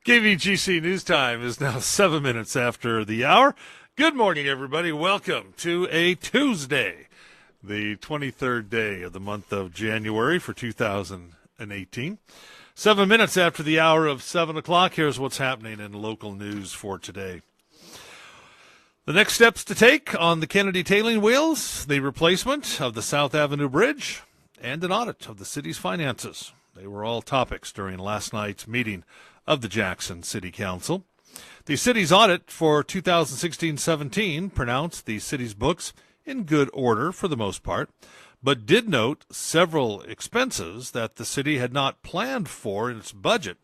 KVGC News Time is now 7 minutes after the hour. Good morning, everybody. Welcome to a Tuesday, the 23rd day of the month of January for 2018. 7 minutes after the hour of 7 o'clock, here's what's happening in local news for today. The next steps to take on the Kennedy tailing wheels, the replacement of the South Avenue Bridge, and an audit of the city's finances. They were all topics during last night's meeting of the Jackson City Council. The city's audit for 2016-17 pronounced the city's books in good order for the most part, but did note several expenses that the city had not planned for in its budget,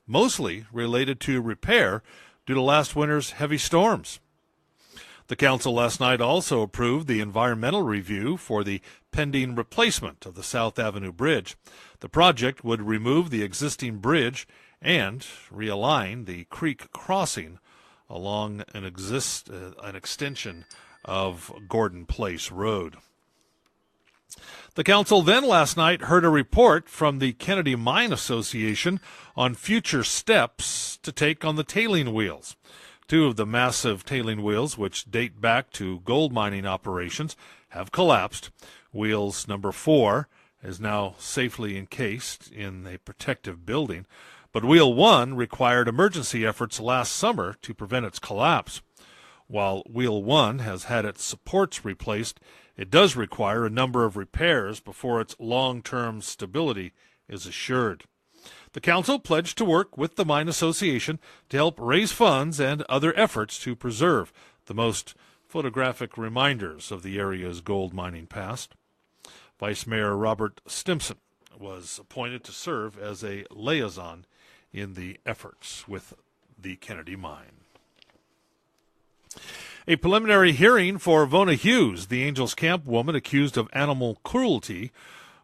mostly related to repair due to last winter's heavy storms. The council last night also approved the environmental review for the pending replacement of the South Avenue Bridge. The project would remove the existing bridge and realign the creek crossing along an extension of Gordon Place Road. The council then last night heard a report from the Kennedy Mine Association on future steps to take on the tailing wheels. Two of the massive tailing wheels, which date back to gold mining operations, have collapsed. Wheels number 4 is now safely encased in a protective building, but Wheel 1 required emergency efforts last summer to prevent its collapse. While Wheel 1 has had its supports replaced, it does require a number of repairs before its long-term stability is assured. The council pledged to work with the Mine Association to help raise funds and other efforts to preserve the most photographic reminders of the area's gold mining past. Vice Mayor Robert Stimson was appointed to serve as a liaison in the efforts with the Kennedy mine. A preliminary hearing for Vona Hughes, the Angels Camp woman accused of animal cruelty,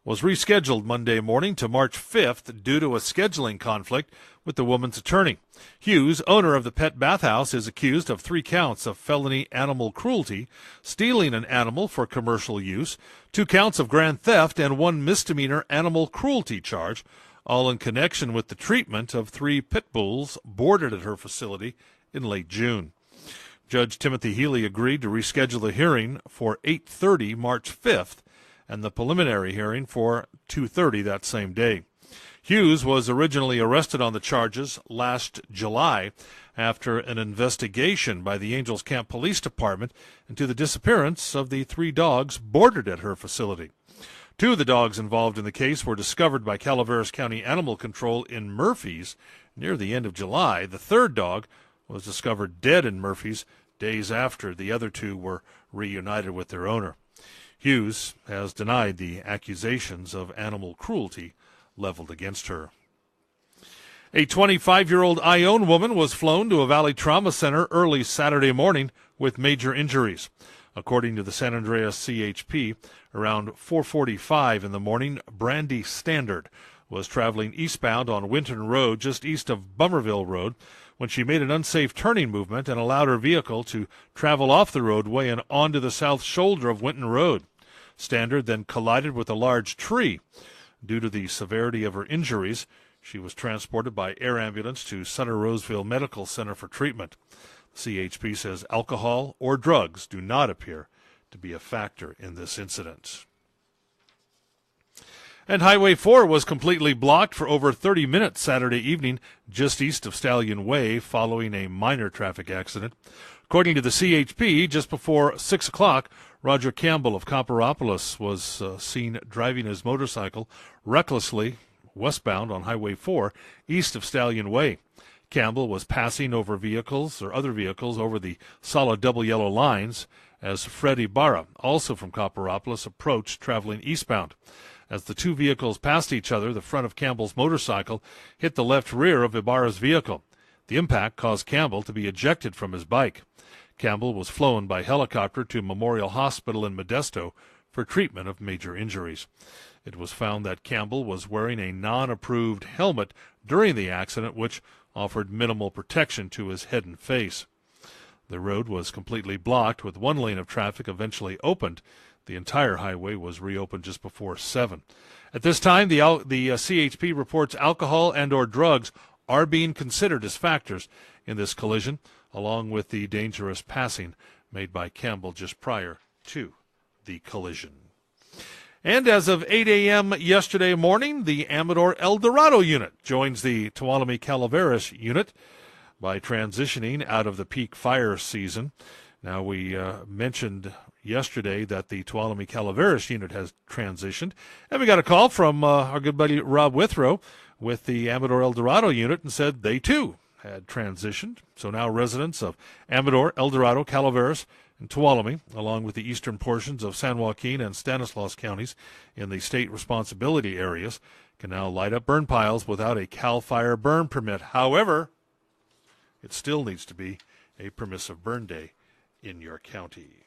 was rescheduled Monday morning to March 5th due to a scheduling conflict with the woman's attorney. Hughes, owner of the Pet Bathhouse, is accused of 3 counts of felony animal cruelty, stealing an animal for commercial use, 2 counts of grand theft, and 1 misdemeanor animal cruelty charge, all in connection with the treatment of 3 pit bulls boarded at her facility in late June. Judge Timothy Healy agreed to reschedule the hearing for 8:30 March 5th and the preliminary hearing for 2:30 that same day. Hughes was originally arrested on the charges last July after an investigation by the Angels Camp Police Department into the disappearance of the 3 dogs boarded at her facility. 2 of the dogs involved in the case were discovered by Calaveras County Animal Control in Murphy's near the end of July. The 3rd dog was discovered dead in Murphy's days after the other 2 were reunited with their owner. Hughes has denied the accusations of animal cruelty leveled against her. A 25-year-old Ione woman was flown to a Valley Trauma Center early Saturday morning with major injuries. According to the San Andreas CHP, around 4:45 in the morning, Brandy Standard was traveling eastbound on Winton Road just east of Bummerville Road when she made an unsafe turning movement and allowed her vehicle to travel off the roadway and onto the south shoulder of Winton Road. Standard then collided with a large tree. Due to the severity of her injuries, she was transported by air ambulance to Sutter Roseville Medical Center for treatment. CHP says alcohol or drugs do not appear to be a factor in this incident. And Highway 4 was completely blocked for over 30 minutes Saturday evening just east of Stallion Way following a minor traffic accident. According to the CHP, just before 6 o'clock, Roger Campbell of Copperopolis was seen driving his motorcycle recklessly westbound on Highway 4 east of Stallion Way. Campbell was passing over other vehicles over the solid double yellow lines as Fred Ibarra, also from Copperopolis, approached traveling eastbound. As the 2 vehicles passed each other, the front of Campbell's motorcycle hit the left rear of Ibarra's vehicle. The impact caused Campbell to be ejected from his bike. Campbell was flown by helicopter to Memorial Hospital in Modesto for treatment of major injuries. It was found that Campbell was wearing a non-approved helmet during the accident, which offered minimal protection to his head and face. The road was completely blocked, with 1 lane of traffic eventually opened. The entire highway was reopened just before 7. At this time, the CHP reports alcohol and or drugs are being considered as factors in this collision, along with the dangerous passing made by Campbell just prior to the collision. And as of 8 a.m. yesterday morning, the Amador El Dorado unit joins the Tuolumne Calaveras unit by transitioning out of the peak fire season. Now, we mentioned yesterday that the Tuolumne Calaveras unit has transitioned, and we got a call from our good buddy Rob Withrow with the Amador El Dorado unit and said they too had transitioned. So now residents of Amador, El Dorado, Calaveras, and Tuolumne, along with the eastern portions of San Joaquin and Stanislaus counties in the state responsibility areas, can now light up burn piles without a CAL FIRE burn permit. However, it still needs to be a permissive burn day in your county.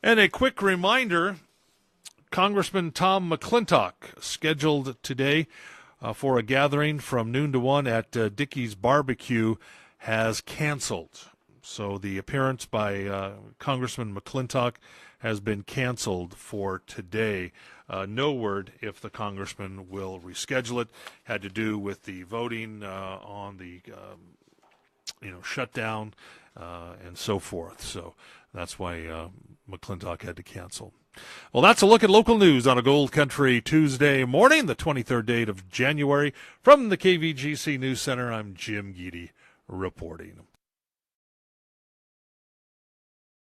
And a quick reminder, Congressman Tom McClintock scheduled today for a gathering from noon to 1 at Dickey's Barbecue has canceled. So the appearance by Congressman McClintock has been canceled for today. No word if the congressman will reschedule it. Had to do with the voting on the shutdown and so forth. So that's why McClintock had to cancel. Well, that's a look at local news on a Gold Country Tuesday morning, the 23rd date of January. From the KVGC News Center, I'm Jim Geedy reporting.